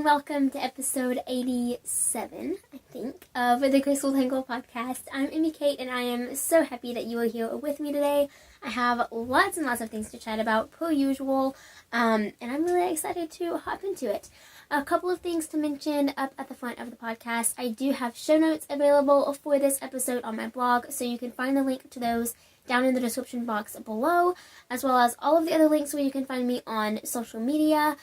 and welcome to episode 87, I think, of the Graceful Tangle podcast. I'm Amy Kate, and I am so happy that you are here with me today. I have lots and lots of things to chat about, per usual, and I'm really excited to hop into it. A couple of things to mention up at the front of the podcast. I do have show notes available for this episode on my blog, so you can find the link to those down in the description box below, as well as all of the other links where you can find me on social media,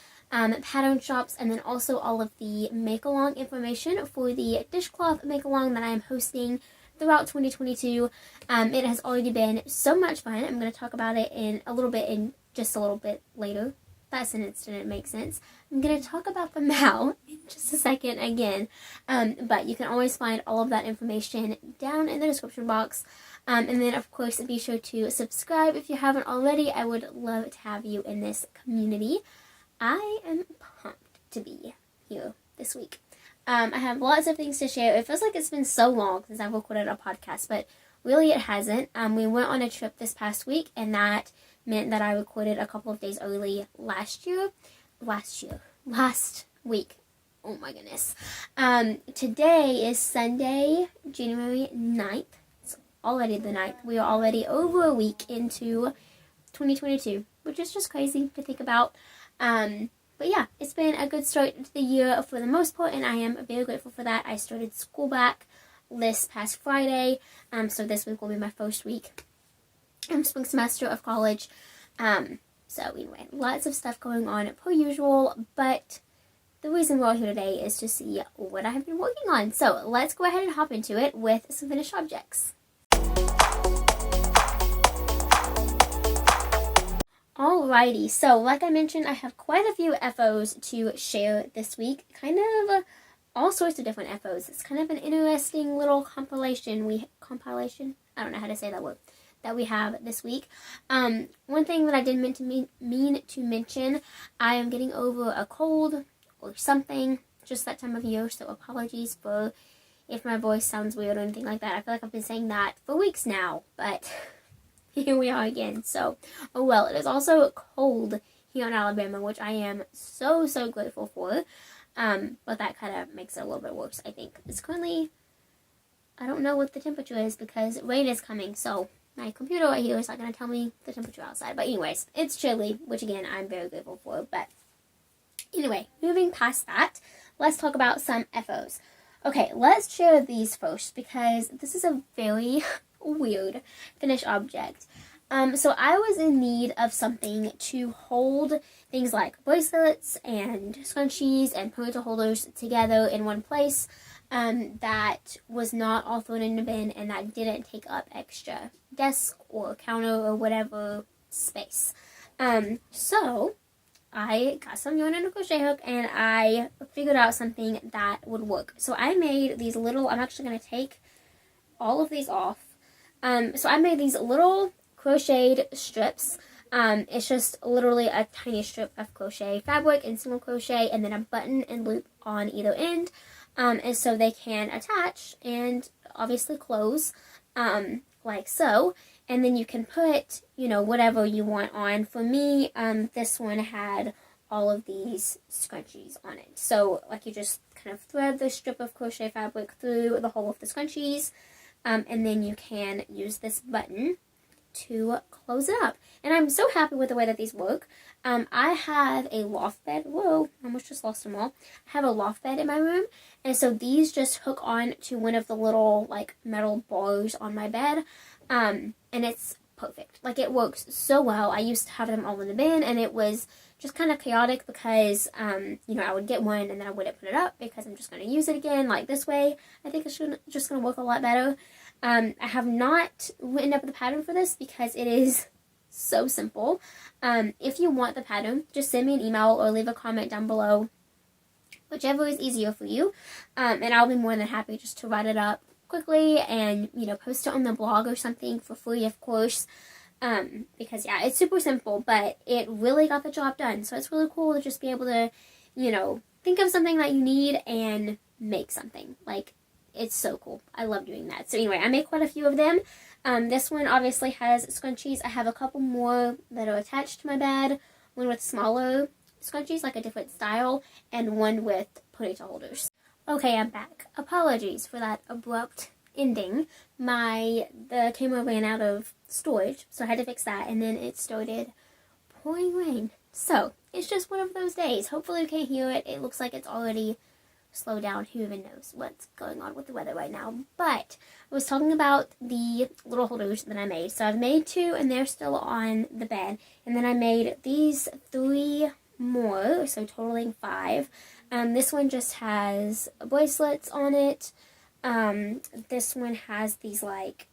pattern shops, and then also all of the Make-A-Long information for the Dishcloth Make-A-Long that I am hosting throughout 2022. It has already been so much fun. I'm going to talk about it in just a little bit later. That sentence didn't make sense. I'm going to talk about them now in just a second again. But you can always find all of that information down in the description box. And then, of course, be sure to subscribe if you haven't already. I would love to have you in this community. I am pumped to be here this week. I have lots of things to share. It feels like it's been so long since I've recorded a podcast, but really it hasn't. We went on a trip this past week, and that meant that I recorded a couple of days early last week. Oh my goodness. Today is Sunday, January 9th. It's already the 9th. We are already over a week into 2022, which is just crazy to think about. But yeah, it's been a good start to the year for the most part, and I am very grateful for that. I started school back this past Friday, so this week will be my first week spring semester of college. So anyway, lots of stuff going on per usual, but the reason we're here today is to see what I have been working on. So let's go ahead and hop into it with some finished objects. Alrighty, so like I mentioned, I have quite a few FOs to share this week. Kind of all sorts of different FOs. It's kind of an interesting little compilation. I don't know how to say that word. That we have this week. One thing that I did mean to mention, I am getting over a cold or something just that time of year, so apologies for if my voice sounds weird or anything like that. I feel like I've been saying that for weeks now, but here we are again. So, oh well, it is also cold here in Alabama, which I am so grateful for. But that kind of makes it a little bit worse, I think. It's currently, I don't know what the temperature is because rain is coming, so my computer right here is not going to tell me the temperature outside. But anyways, it's chilly, which again, I'm very grateful for. But anyway, moving past that, let's talk about some FOs. Okay, let's share these first because this is a very weird finished object. So I was in need of something to hold things like bracelets and scrunchies and ponytail holders together in one place that was not all thrown in the bin and that didn't take up extra desk or counter or whatever space. So I got some yarn and a crochet hook and I figured out something that would work. So I made these little, I'm actually going to take all of these off. So I made these little crocheted strips. It's just literally a tiny strip of crochet fabric and single crochet and then a button and loop on either end. And so they can attach and obviously close, like so. And then you can put, whatever you want on. For me, this one had all of these scrunchies on it. So, like, you just kind of thread the strip of crochet fabric through the hole of the scrunchies. And then you can use this button to close it up. And I'm so happy with the way that these work. I have a loft bed. Whoa, I almost just lost them all. I have a loft bed in my room. And so these just hook on to one of the little, like, metal bars on my bed. And it's perfect. Like, it works so well. I used to have them all in the bin, and it was just kind of chaotic because, I would get one and then I wouldn't put it up because I'm just going to use it again. Like, this way, I think it's just going to work a lot better. I have not written up the pattern for this because it is so simple. If you want the pattern, just send me an email or leave a comment down below, whichever is easier for you. And I'll be more than happy just to write it up quickly and, post it on the blog or something for free, of course. Because, yeah, it's super simple, but it really got the job done. So it's really cool to just be able to, think of something that you need and make something. Like, it's so cool. I love doing that. So anyway, I made quite a few of them. This one obviously has scrunchies. I have a couple more that are attached to my bed. One with smaller scrunchies, like a different style, and one with ponytail holders. Okay, I'm back. Apologies for that abrupt ending. The camera ran out of storage, so I had to fix that, and then it started pouring rain. So, it's just one of those days. Hopefully you can't hear it. It looks like it's already slowed down. Who even knows what's going on with the weather right now. But I was talking about the little holders that I made. So I've made 2, and they're still on the bed. And then I made these 3 more, so totaling 5. This one just has bracelets on it. This one has these, like,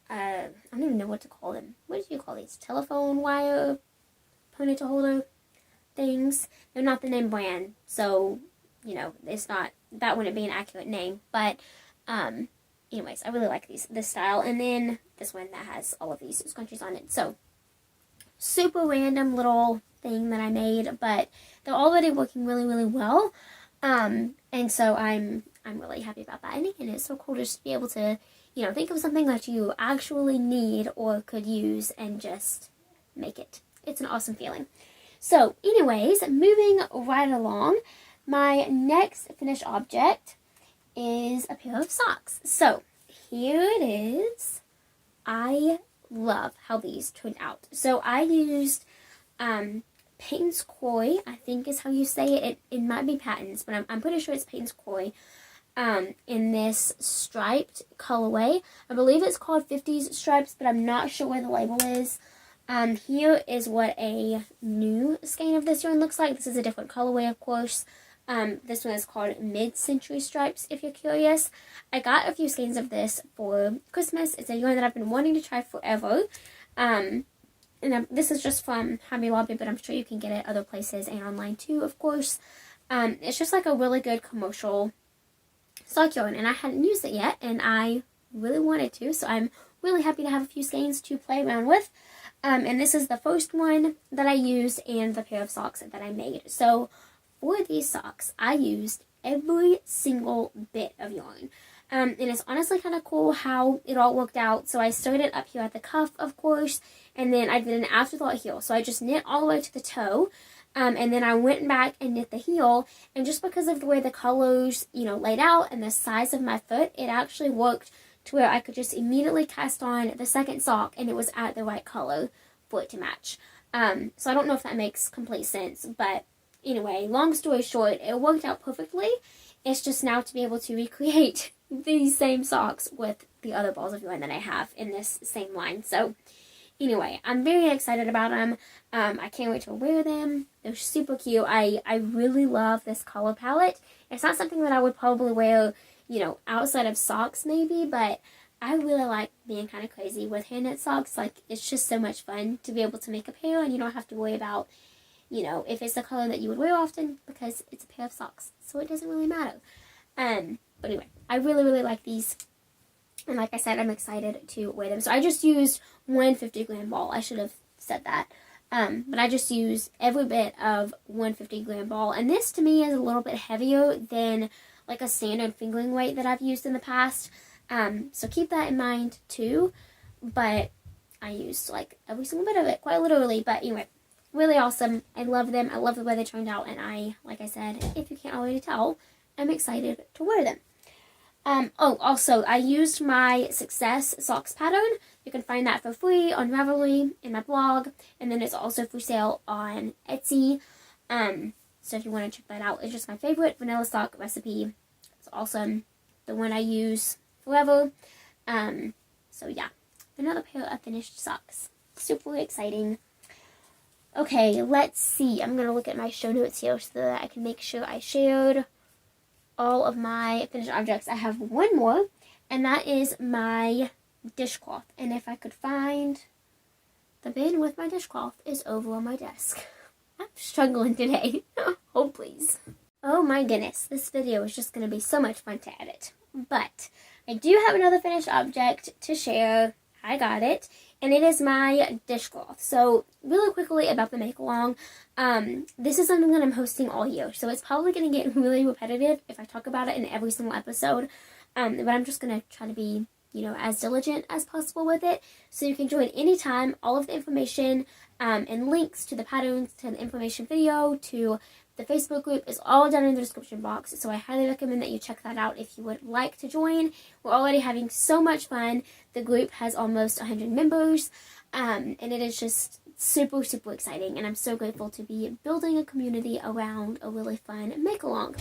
I don't even know what to call them. What do you call these? Telephone wire ponytail holder things. They're not the name brand, so, you know, it's not, that wouldn't be an accurate name. But, anyways, I really like this style. And then this one that has all of these scrunchies on it. So, super random little thing that I made, but they're already working really, really well. And so I'm really happy about that. And again, it's so cool just to be able to, you know, think of something that you actually need or could use and just make it. It's an awesome feeling. So, anyways, moving right along, my next finished object is a pair of socks. So, here it is. I love how these turned out. So, I used Payton's Koi, I think is how you say it. It might be Patton's, but I'm pretty sure it's Payton's Koi. In this striped colorway. I believe it's called 50s stripes, but I'm not sure where the label is. Here is what a new skein of this yarn looks like. This is a different colorway, of course. This one is called Mid-Century Stripes, if you're curious. I got a few skeins of this for Christmas. It's a yarn that I've been wanting to try forever. And this is just from Hobby Lobby, but I'm sure you can get it other places and online too, of course. It's just like a really good commercial sock yarn, and I hadn't used it yet, and I really wanted to, so I'm really happy to have a few skeins to play around with. And this is the first one that I used and the pair of socks that I made. So for these socks, I used every single bit of yarn. And it's honestly kind of cool how it all worked out. So I started up here at the cuff, of course, and then I did an afterthought heel. So I just knit all the way to the toe. And then I went back and knit the heel, and just because of the way the colors, you know, laid out and the size of my foot, it actually worked to where I could just immediately cast on the second sock, and it was at the right color for it to match. So I don't know if that makes complete sense, but anyway, long story short, it worked out perfectly. It's just now to be able to recreate these same socks with the other balls of yarn that I have in this same line. So anyway, I'm very excited about them. I can't wait to wear them. They're super cute. I really love this color palette. It's not something that I would probably wear, you know, outside of socks maybe, but I really like being kind of crazy with hand knit socks. Like, it's just so much fun to be able to make a pair, and you don't have to worry about, you know, if it's a color that you would wear often, because it's a pair of socks, so it doesn't really matter. But anyway, I really, really like these. And like I said, I'm excited to wear them. So I just used one 50-gram ball. I should have said that. But I just used every bit of one 50-gram ball. And this, to me, is a little bit heavier than like a standard fingering weight that I've used in the past. So keep that in mind, too. But I used, like, every single bit of it, quite literally. But anyway, really awesome. I love them. I love the way they turned out. And I, like I said, if you can't already tell, I'm excited to wear them. Also, I used my Success Socks pattern. You can find that for free on Ravelry in my blog, and then it's also for sale on Etsy. So if you want to check that out, it's just my favorite vanilla sock recipe. It's awesome. The one I use forever. So yeah, another pair of finished socks. Super exciting. Okay, let's see. I'm going to look at my show notes here so that I can make sure I shared all of my finished objects. I have one more, and that is my dishcloth. And if I could find the bin with my dishcloth, is over on my desk. I'm struggling today. Oh, please. Oh my goodness, this video is just going to be so much fun to edit. But I do have another finished object to share. I got it. And it is my dishcloth. So, really quickly about the Make-A-Long. This is something that I'm hosting all year. So, it's probably going to get really repetitive if I talk about it in every single episode. But I'm just going to try to be, you know, as diligent as possible with it. So, you can join anytime. All of the information and links to the patterns, to the information video, to the Facebook group is all down in the description box. So I highly recommend that you check that out if you would like to join. We're already having so much fun. The group has almost 100 members, and it is just super, super exciting. And I'm so grateful to be building a community around a really fun make-along.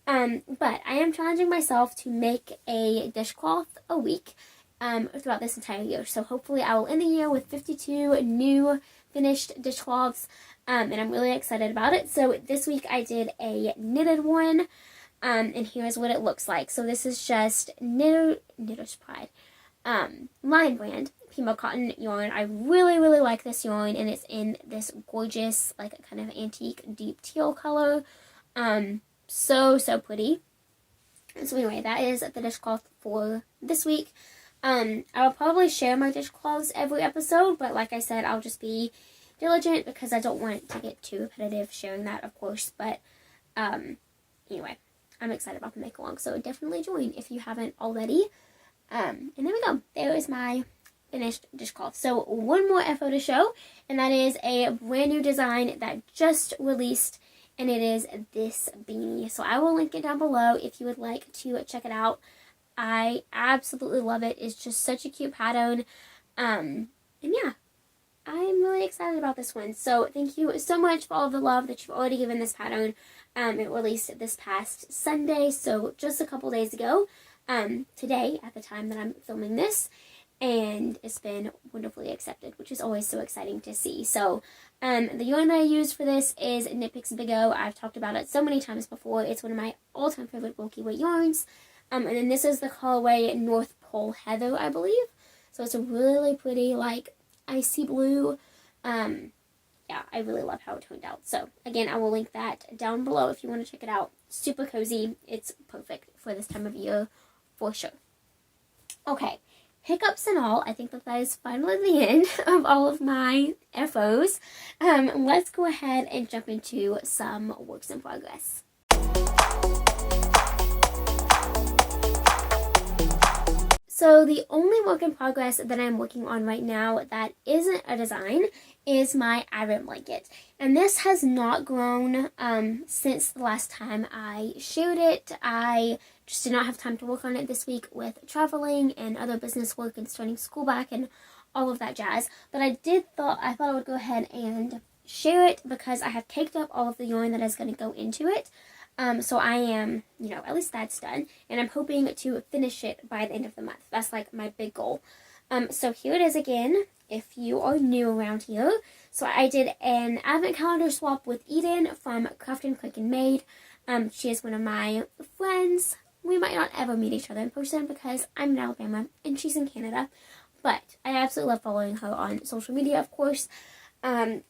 But I am challenging myself to make a dishcloth a week throughout this entire year. So hopefully I will end the year with 52 new finished dishcloths, and I'm really excited about it. So this week I did a knitted one, and here's what it looks like. So this is just Knitter's Pride Lion Brand Pima Cotton yarn. I really, really like this yarn, and it's in this gorgeous, like, kind of antique deep teal color. So pretty. So anyway, that is the dishcloth for this week. I will probably share my dishcloths every episode, but like I said, I'll just be diligent because I don't want to get too repetitive sharing that, of course. But anyway, I'm excited about the make-along, so definitely join if you haven't already. And there we go. There is my finished dishcloth. So one more FO to show, and that is a brand new design that just released, and it is this beanie. So I will link it down below if you would like to check it out. I absolutely love it. It's just such a cute pattern. And yeah, I'm really excited about this one. So thank you so much for all of the love that you've already given this pattern. It released this past Sunday, so just a couple days ago. Today, at the time that I'm filming this. And it's been wonderfully accepted, which is always so exciting to see. So the yarn that I used for this is Knit Picks Big O. I've talked about it so many times before. It's one of my all-time favorite bulky weight yarns. And then this is the colorway North Pole Heather, I believe. So it's a really pretty, like, icy blue. Yeah, I really love how it turned out. So, again, I will link that down below if you want to check it out. Super cozy. It's perfect for this time of year, for sure. Okay, hiccups and all, I think that is finally the end of all of my FOs. Let's go ahead and jump into some works in progress. So the only work in progress that I'm working on right now that isn't a design is my advent blanket. And this has not grown since the last time I shared it. I just did not have time to work on it this week with traveling and other business work and starting school back and all of that jazz. But I thought I would go ahead and share it because I have caked up all of the yarn that is going to go into it. So I am, at least that's done. And I'm hoping to finish it by the end of the month. That's like my big goal. So here it is again, if you are new around here. So I did an advent calendar swap with Eden from Craft and Click and Made. She is one of my friends. We might not ever meet each other in person because I'm in Alabama and she's in Canada. But I absolutely love following her on social media, of course. And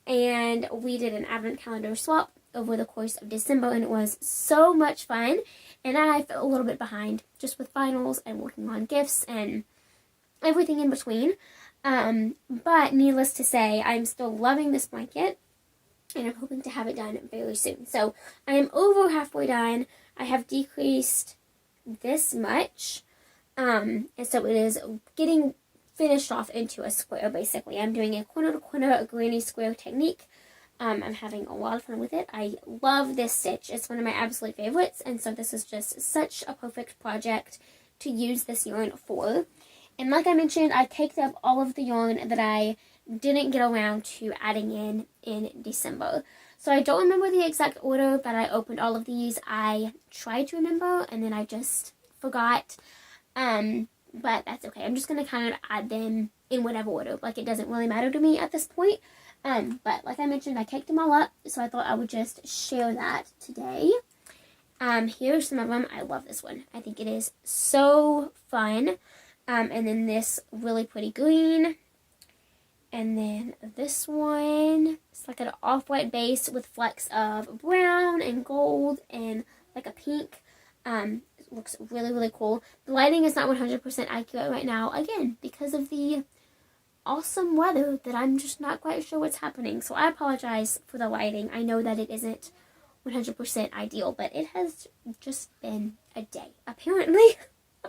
we did an advent calendar swap over the course of December, and it was so much fun. And I felt a little bit behind just with finals and working on gifts and everything in between. But needless to say, I'm still loving this blanket, and I'm hoping to have it done very soon. So I am over halfway done. I have decreased this much, and so it is getting finished off into a square, basically. I'm doing a corner to corner, a granny square technique. I'm having a lot of fun with it. I love this stitch. It's one of my absolute favorites, and so this is just such a perfect project to use this yarn for. And like I mentioned, I caked up all of the yarn that I didn't get around to adding in December. So I don't remember the exact order that I opened all of these. I tried to remember, and then I just forgot. But that's okay. I'm just going to kind of add them in whatever order. Like, it doesn't really matter to me at this point. But like I mentioned, I caked them all up, so I thought I would just share that today. Here's some of them. I love this one. I think it is so fun. And then this really pretty green. And then this one, it's like an off-white base with flecks of brown and gold and like a pink. It looks really, really cool. The lighting is not 100% accurate right now, again, because of the awesome weather that I'm just not quite sure what's happening. So I apologize for the lighting. I know that it isn't 100% ideal, but it has just been a day, apparently.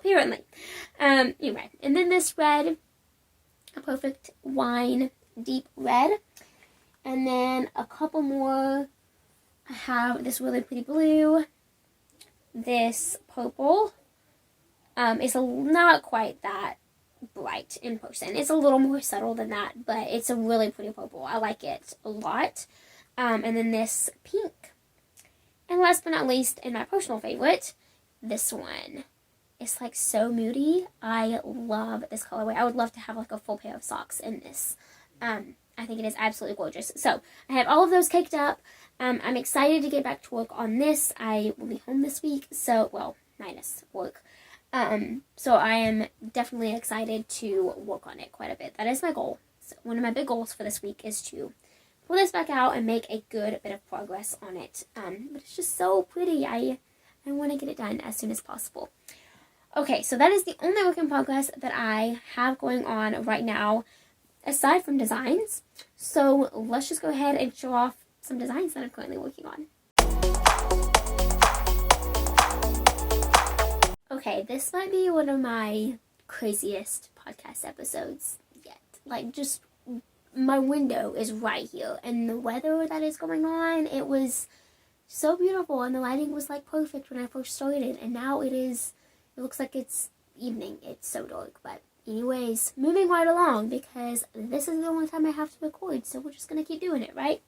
Anyway, and then this red, a perfect wine deep red. And then a couple more. I have this really pretty blue, this purple. It's not quite that bright in person. It's a little more subtle than that, but it's a really pretty purple. I like it a lot. And then this pink. And last but not least, and my personal favorite, this one. It's like so moody. I love this colorway. I would love to have like a full pair of socks in this. I think it is absolutely gorgeous. So I have all of those caked up. I'm excited to get back to work on this. I will be home this week, so, well, minus work. So I am definitely excited to work on it quite a bit. That is my goal. So one of my big goals for this week is to pull this back out and make a good bit of progress on it. But it's just so pretty. I want to get it done as soon as possible. Okay, so that is the only work in progress that I have going on right now, aside from designs. So let's just go ahead and show off some designs that I'm currently working on. Okay, this might be one of my craziest podcast episodes yet. Like, just my window is right here, and the weather that is going on, it was so beautiful, and the lighting was like perfect when I first started, and now it looks like it's evening. It's so dark, but anyways, moving right along, because this is the only time I have to record, so we're just gonna keep doing it, right?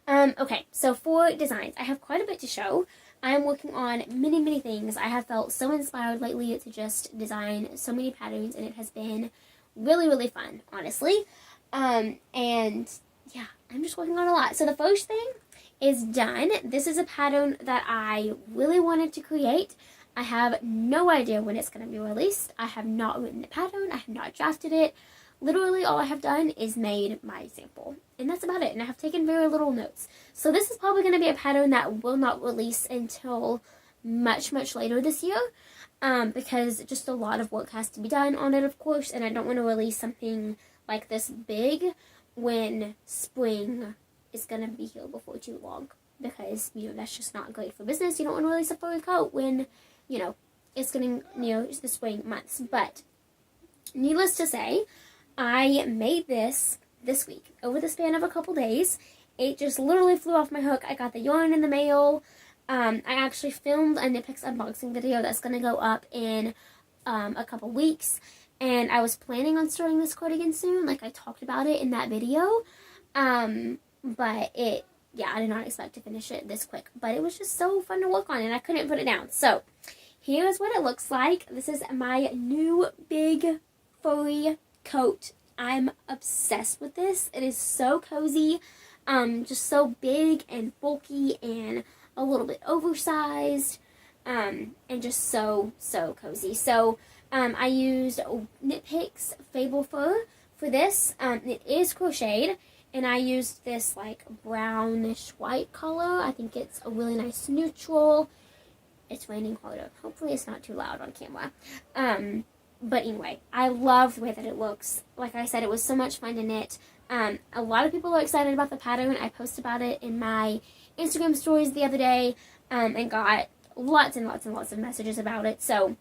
Okay, so for designs, I have quite a bit to show. I am working on many, many things. I have felt so inspired lately to just design so many patterns, and it has been really, really fun, honestly. And yeah, I'm just working on a lot. So the first thing is done. This is a pattern that I really wanted to create. I have no idea when it's going to be released. I have not written the pattern. I have not drafted it. Literally all I have done is made my sample. And that's about it. And I have taken very little notes. So this is probably going to be a pattern that will not release until much, much later this year. Because just a lot of work has to be done on it, of course. And I don't want to release something like this big when spring is going to be here before too long. Because, that's just not great for business. You don't want to release a furry coat when, it's getting near the spring months. But needless to say, I made this week over the span of a couple days. It just literally flew off my hook. I got the yarn in the mail. I actually filmed a Knit Picks unboxing video that's going to go up in a couple weeks. And I was planning on starting this cardigan soon, like I talked about it in that video. But I did not expect to finish it this quick. But it was just so fun to work on, and I couldn't put it down. So here's what it looks like. This is my new big furry coat. I'm obsessed with this. It is so cozy, just so big and bulky and a little bit oversized, and just so cozy. So I used Knit Picks Fable Fur for this. It is crocheted, and I used this like brownish white color. I think it's a really nice neutral. It's raining harder. Hopefully it's not too loud on camera. But anyway, I love the way that it looks. Like I said, it was so much fun to knit. A lot of people are excited about the pattern. I posted about it in my Instagram stories the other day, and got lots and lots and lots of messages about it. So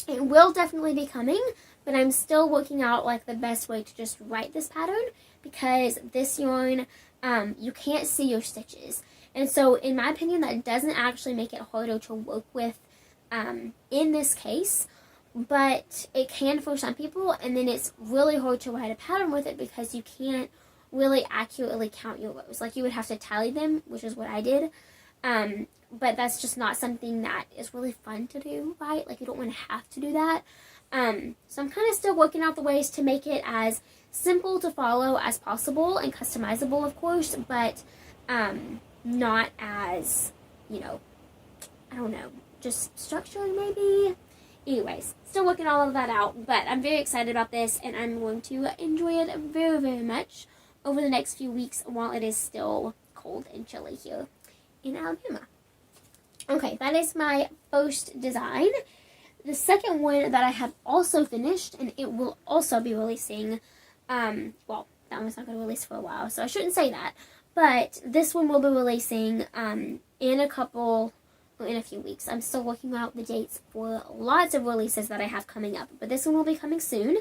it will definitely be coming, but I'm still working out like the best way to just write this pattern, because this yarn, you can't see your stitches. And so in my opinion, that doesn't actually make it harder to work with in this case. But it can for some people, and then it's really hard to write a pattern with it because you can't really accurately count your rows. Like, you would have to tally them, which is what I did. But that's just not something that is really fun to do, right? Like, you don't want to have to do that. So I'm kind of still working out the ways to make it as simple to follow as possible, and customizable, of course, but not as, I don't know, just structured maybe. Anyways, still working all of that out, but I'm very excited about this, and I'm going to enjoy it very, very much over the next few weeks while it is still cold and chilly here in Alabama. Okay, that is my first design. The second one that I have also finished, and it will also be releasing, well, that one's not going to release for a while, so I shouldn't say that, but this one will be releasing in a few weeks. I'm still working out the dates for lots of releases that I have coming up, but this one will be coming soon.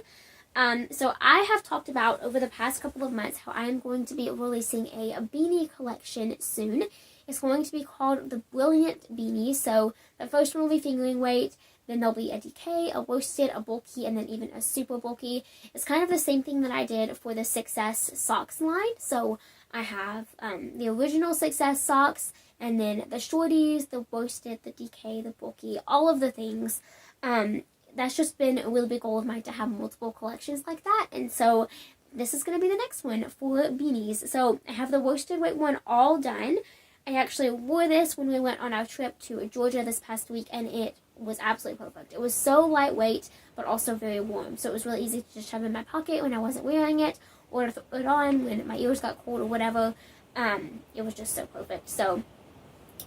So I have talked about over the past couple of months how I am going to be releasing a beanie collection soon. It's going to be called the Brilliant Beanie. So the first one will be fingering weight, then there'll be a DK, a worsted, a bulky, and then even a super bulky. It's kind of the same thing that I did for the Success Socks line. So I have the original Success socks, and then the shorties, the worsted, the DK, the bulky, all of the things. That's just been a really big goal of mine to have multiple collections like that. And so this is going to be the next one for beanies. So I have the worsted weight one all done. I actually wore this when we went on our trip to Georgia this past week, and it was absolutely perfect. It was so lightweight, but also very warm. So it was really easy to just have in my pocket when I wasn't wearing it, or to throw it on when my ears got cold or whatever. It was just so perfect. So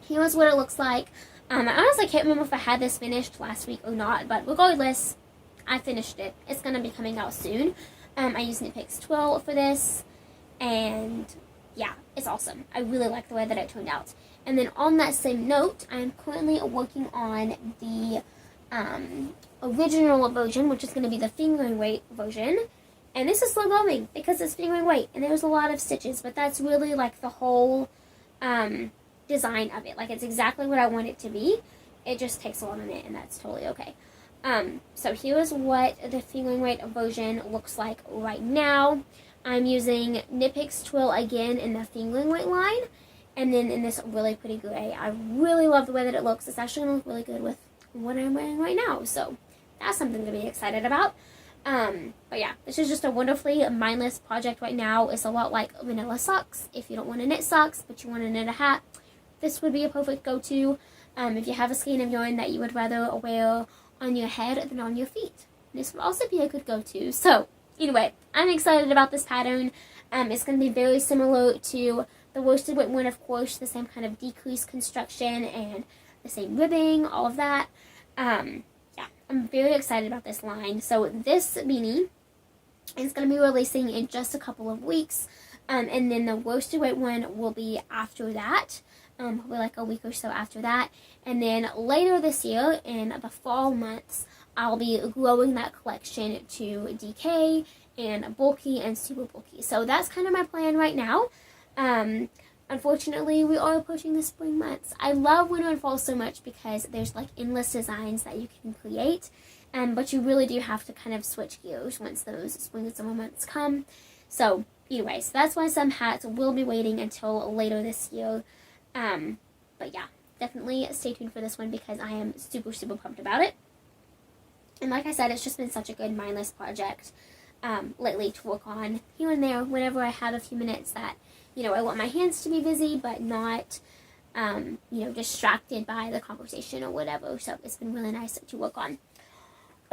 here's what it looks like. I honestly can't remember if I had this finished last week or not, but regardless, I finished it. It's going to be coming out soon. I used Knit Picks 12 for this, and yeah, it's awesome. I really like the way that it turned out. And then on that same note, I'm currently working on the original version, which is going to be the fingering weight version. And this is slow going because it's fingering weight, and there's a lot of stitches, but that's really like the whole design of it. Like, it's exactly what I want it to be. It just takes a lot of knit, and that's totally okay. So here's what the fingering weight version looks like right now. I'm using Knit Picks Twill again in the fingering weight line, and then in this really pretty gray. I really love the way that it looks. It's actually going to look really good with what I'm wearing right now, so that's something to be excited about. But yeah, this is just a wonderfully mindless project right now. It's a lot like vanilla socks. If you don't want to knit socks, but you want to knit a hat, this would be a perfect go-to. If you have a skein of yarn that you would rather wear on your head than on your feet, this would also be a good go-to. So anyway, I'm excited about this pattern. It's going to be very similar to the worsted weight one, of course, the same kind of decreased construction and the same ribbing, all of that. Yeah, I'm very excited about this line. So this beanie is going to be releasing in just a couple of weeks, and then the worsted weight one will be after that. Probably like a week or so after that. And then later this year, in the fall months, I'll be growing that collection to DK and bulky and super bulky. So that's kind of my plan right now. Unfortunately, we are approaching the spring months. I love winter and fall so much because there's like endless designs that you can create. But you really do have to kind of switch gears once those spring and summer months come. So anyway, so that's why some hats will be waiting until later this year. But yeah, definitely stay tuned for this one because I am super, super pumped about it. And like I said, it's just been such a good mindless project lately to work on here and there whenever I have a few minutes that, you know, I want my hands to be busy but not, you know, distracted by the conversation or whatever. So it's been really nice to work on.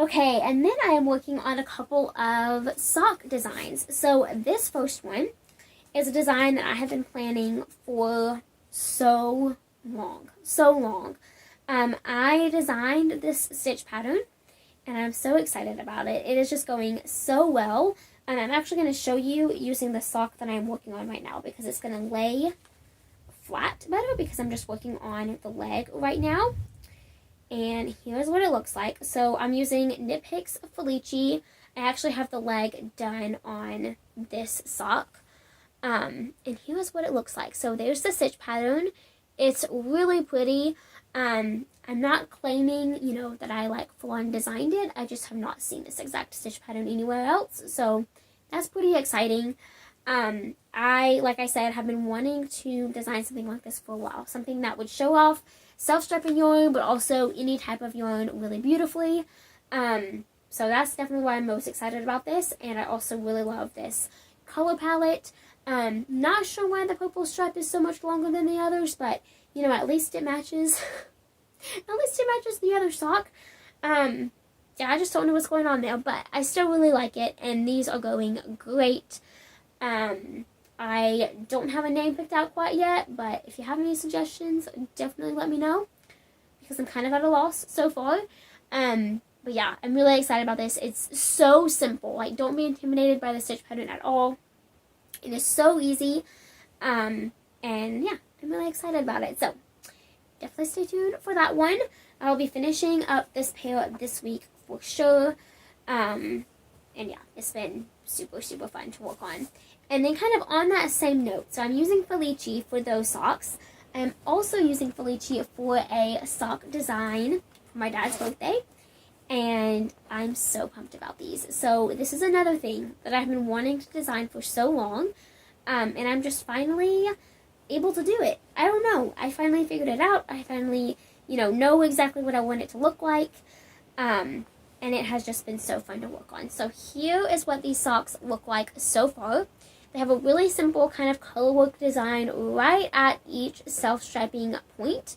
Okay, and then I am working on a couple of sock designs. So this first one is a design that I have been planning for so long. I designed this stitch pattern, and I'm so excited about it. It is just going so well. And I'm actually going to show you using the sock that I'm working on right now because it's going to lay flat better because I'm just working on the leg right now. And here's what it looks like. So I'm using Knit Picks Felici. I actually have the leg done on this sock. And here's what it looks like. So there's the stitch pattern. It's really pretty. I'm not claiming, you know, that I like full-on designed it. I just have not seen this exact stitch pattern anywhere else. So that's pretty exciting. Like I said, have been wanting to design something like this for a while. Something that would show off self-striping yarn, but also any type of yarn really beautifully. So that's definitely why I'm most excited about this. And I also really love this color palette. Not sure why the purple stripe is so much longer than the others, but, you know, at least it matches. At least it matches the other sock. Yeah, I just don't know what's going on there, but I still really like it, and these are going great. I don't have a name picked out quite yet, but if you have any suggestions, definitely let me know, because I'm kind of at a loss so far. But yeah, I'm really excited about this. It's so simple. Like, don't be intimidated by the stitch pattern at all. It is so easy. And yeah, I'm really excited about it. So definitely stay tuned for that one. I'll be finishing up this pair this week for sure. And And yeah, it's been super, super fun to work on. And then kind of on that same note, so I'm using Felici for those socks. I'm also using Felici for a sock design for my dad's birthday. And I'm so pumped about these. So this is another thing that I've been wanting to design for so long. And I'm just finally able to do it. I don't know. I finally figured it out. I finally, know exactly what I want it to look like. And it has just been so fun to work on. So here is what these socks look like so far. They have a really simple kind of colorwork design right at each self-striping point.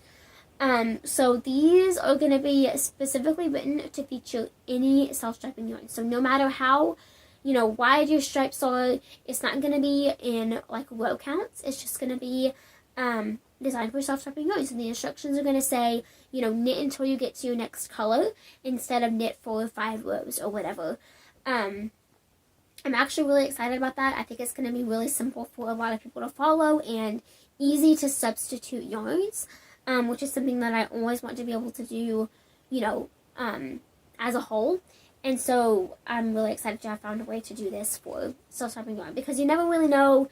So these are going to be specifically written to feature any self-striping yarn. So no matter how, wide your stripes are, it's not going to be in like row counts. It's just going to be designed for self-striping yarn. So the instructions are going to say, knit until you get to your next color instead of knit 4 or 5 rows or whatever. I'm actually really excited about that. I think it's going to be really simple for a lot of people to follow and easy to substitute yarns. Which is something that I always want to be able to do, as a whole. And so I'm really excited to have found a way to do this for self-striping yarn, because you never really know,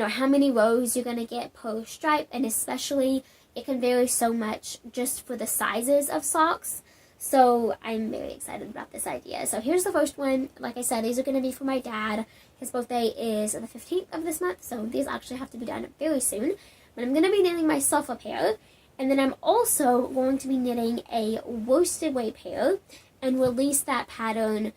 how many rows you're going to get per stripe, and especially it can vary so much just for the sizes of socks. So I'm very excited about this idea. So here's the first one. Like I said, these are going to be for my dad. His birthday is the 15th of this month, so these actually have to be done very soon. But I'm going to be knitting myself a pair. And then I'm also going to be knitting a worsted weight pair and release that pattern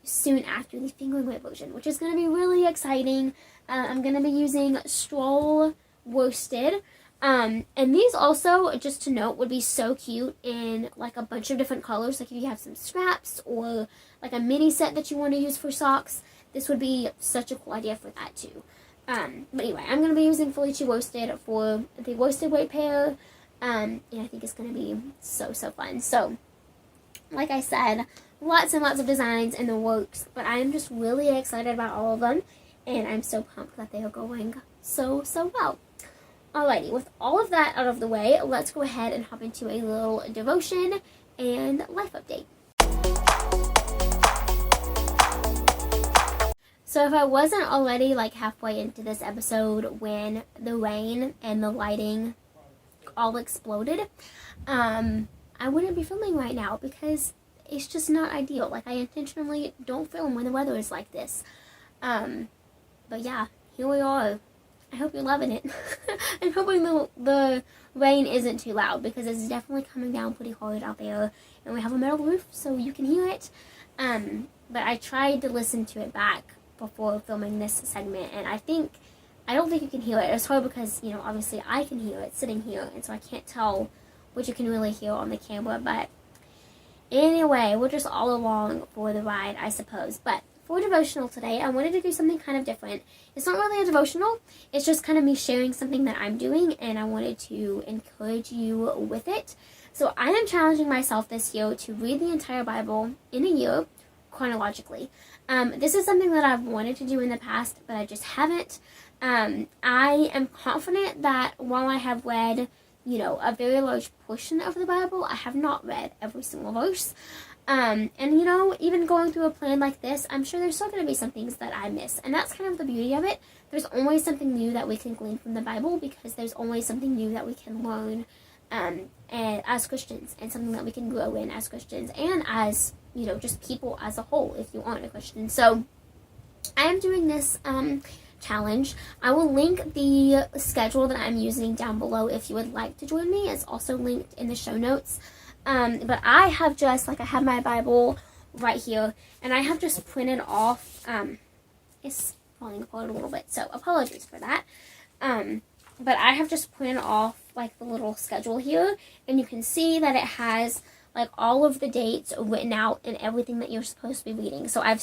soon after the fingering weight version, which is going to be really exciting. I'm going to be using Stroll worsted. And these also, just to note, would be so cute in like a bunch of different colors. Like if you have some scraps or like a mini set that you want to use for socks, this would be such a cool idea for that too. But anyway, I'm going to be using Felici worsted for the worsted weight pair, and I think it's going to be so, so fun. So, like I said, lots and lots of designs in the works, but I'm just really excited about all of them, and I'm so pumped that they are going so, so well. Alrighty, with all of that out of the way, let's go ahead and hop into a little devotion and life update. So if I wasn't already like halfway into this episode when the rain and the lighting all exploded, I wouldn't be filming right now because it's just not ideal. Like I intentionally don't film when the weather is like this. But yeah, here we are. I hope you're loving it. I'm hoping the rain isn't too loud because it's definitely coming down pretty hard out there, and we have a metal roof so you can hear it. But I tried to listen to it back before filming this segment, and I don't think you can hear it. It's hard because, obviously I can hear it sitting here, and so I can't tell what you can really hear on the camera, but anyway, we're just all along for the ride, I suppose. But for devotional today, I wanted to do something kind of different. It's not really a devotional, it's just kind of me sharing something that I'm doing, and I wanted to encourage you with it. So I am challenging myself this year to read the entire Bible in a year, chronologically. This is something that I've wanted to do in the past, but I just haven't. I am confident that while I have read, a very large portion of the Bible, I have not read every single verse. And even going through a plan like this, I'm sure there's still going to be some things that I miss. And that's kind of the beauty of it. There's always something new that we can glean from the Bible, because there's always something new that we can learn and as Christians, and something that we can grow in as Christians, and as, just people as a whole if you aren't a Christian. So I am doing this challenge. I will link the schedule that I'm using down below if you would like to join me. It's also linked in the show notes. But I have just, I have my Bible right here, and I have just printed off, it's falling apart a little bit, so apologies for that. But I have just printed off, the little schedule here, and you can see that it has, all of the dates written out and everything that you're supposed to be reading. So I'm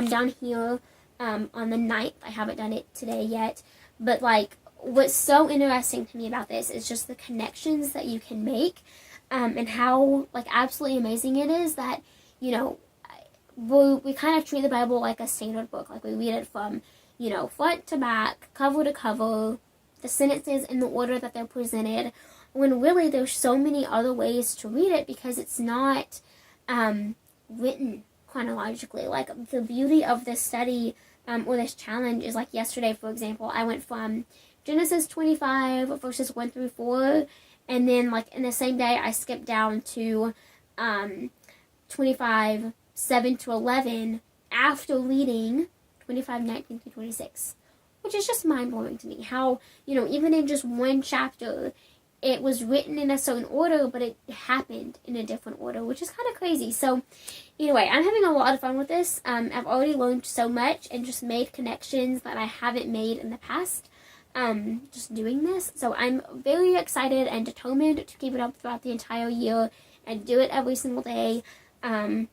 down here, on the 9th. I haven't done it today yet, but, what's so interesting to me about this is just the connections that you can make, and how, absolutely amazing it is that, we kind of treat the Bible like a standard book. We read it from, front to back, cover to cover, the sentences in the order that they're presented, when really there's so many other ways to read it, because it's not written chronologically. Like, the beauty of this study or this challenge is, like, yesterday, for example, I went from Genesis 25 verses 1 through 4, and then, like, in the same day I skipped down to 25 7 to 11 after reading 25 19 through 26, which is just mind-blowing to me how, even in just one chapter, it was written in a certain order, but it happened in a different order, which is kind of crazy. So anyway, I'm having a lot of fun with this. I've already learned so much and just made connections that I haven't made in the past, just doing this. So I'm very excited and determined to keep it up throughout the entire year and do it every single day, or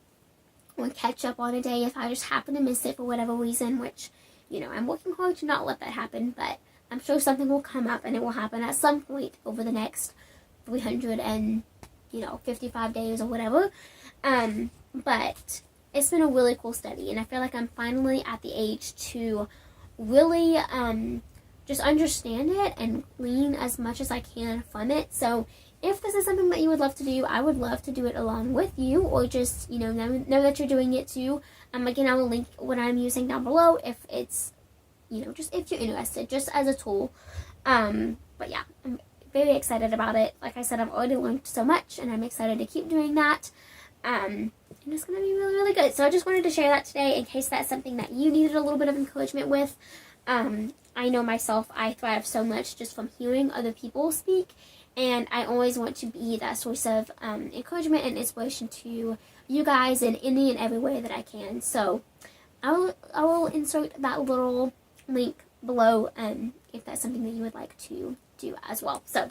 catch up on a day if I just happen to miss it for whatever reason, which, I'm working hard to not let that happen, but I'm sure something will come up, and it will happen at some point over the next 355 days or whatever. But it's been a really cool study, and I feel like I'm finally at the age to really just understand it and glean as much as I can from it. So if this is something that you would love to do, I would love to do it along with you, or just, know that you're doing it too. Again, I will link what I'm using down below if it's, just if you're interested, just as a tool. But yeah, I'm very excited about it. Like I said, I've already learned so much, and I'm excited to keep doing that. And it's going to be really, really good. So I just wanted to share that today in case that's something that you needed a little bit of encouragement with. I know myself, I thrive so much just from hearing other people speak, and I always want to be that source of encouragement and inspiration to you guys in any and every way that I can. So I will insert that little link below if that's something that you would like to do as well. So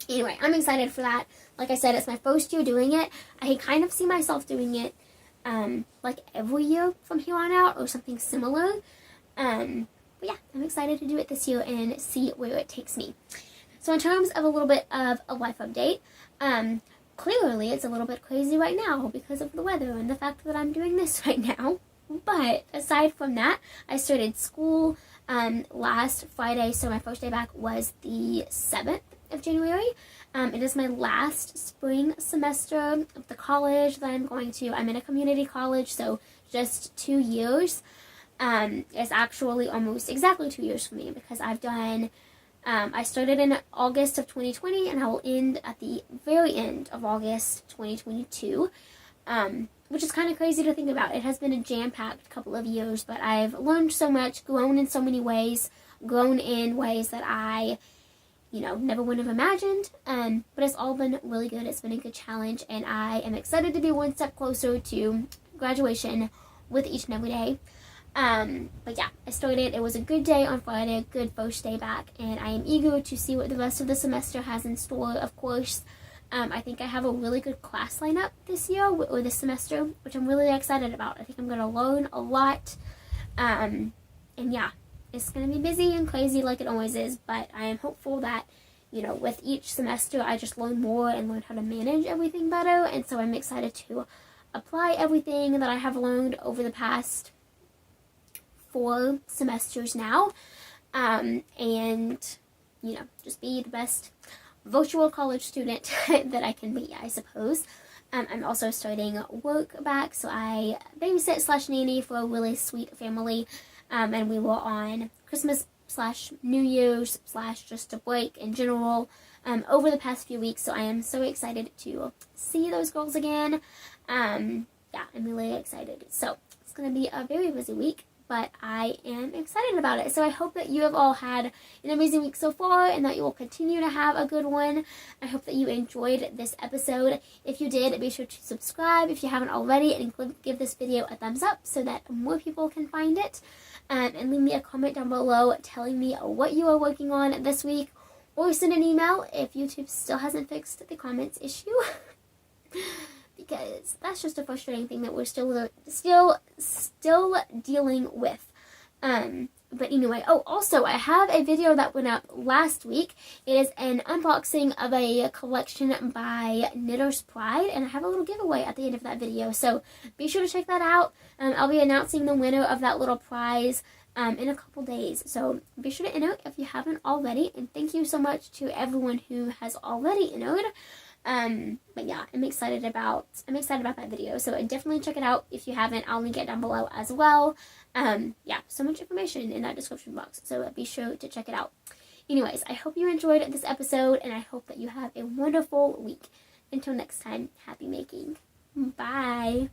anyway, I'm excited for that. Like I said, it's my first year doing it. I kind of see myself doing it like every year from here on out, or something similar. But yeah, I'm excited to do it this year and see where it takes me. So in terms of a little bit of a life update, clearly it's a little bit crazy right now because of the weather and the fact that I'm doing this right now. But aside from that, I started school last Friday, so my first day back was the 7th of January. It is my last spring semester of the college that I'm going to. I'm in a community college, so just 2 years. It's actually almost exactly 2 years for me, because I've done, I started in August of 2020, and I will end at the very end of August 2022, which is kind of crazy to think about. It has been a jam-packed couple of years, but I've learned so much, grown in so many ways, grown in ways that I, never would have imagined, but it's all been really good. It's been a good challenge, and I am excited to be one step closer to graduation with each and every day. But yeah, I started. It was a good day on Friday, a good first day back, and I am eager to see what the rest of the semester has in store, of course. I think I have a really good class lineup this year, or this semester, which I'm really excited about. I think I'm going to learn a lot, and yeah, it's going to be busy and crazy like it always is, but I am hopeful that, with each semester, I just learn more and learn how to manage everything better, and so I'm excited to apply everything that I have learned over the past 4 semesters now, and just be the best virtual college student that I can be, I suppose. I'm also starting work back, so I babysit / nanny for a really sweet family, and we were on Christmas / New Year's / just a break in general over the past few weeks, so I am so excited to see those girls again. Yeah, I'm really excited. So it's going to be a very busy week, but I am excited about it. So I hope that you have all had an amazing week so far, and that you will continue to have a good one. I hope that you enjoyed this episode. If you did, be sure to subscribe if you haven't already, and give this video a thumbs up so that more people can find it. And leave me a comment down below telling me what you are working on this week, or send an email if YouTube still hasn't fixed the comments issue. Because that's just a frustrating thing that we're still dealing with. But anyway, also I have a video that went up last week. It is an unboxing of a collection by Knitter's Pride, and I have a little giveaway at the end of that video, so be sure to check that out. I'll be announcing the winner of that little prize in a couple days, so be sure to enter if you haven't already, and thank you so much to everyone who has already entered. But yeah, I'm excited about that video. So definitely check it out if you haven't. I'll link it down below as well. Yeah, so much information in that description box. So be sure to check it out. Anyways, I hope you enjoyed this episode, and I hope that you have a wonderful week. Until next time, happy making. Bye.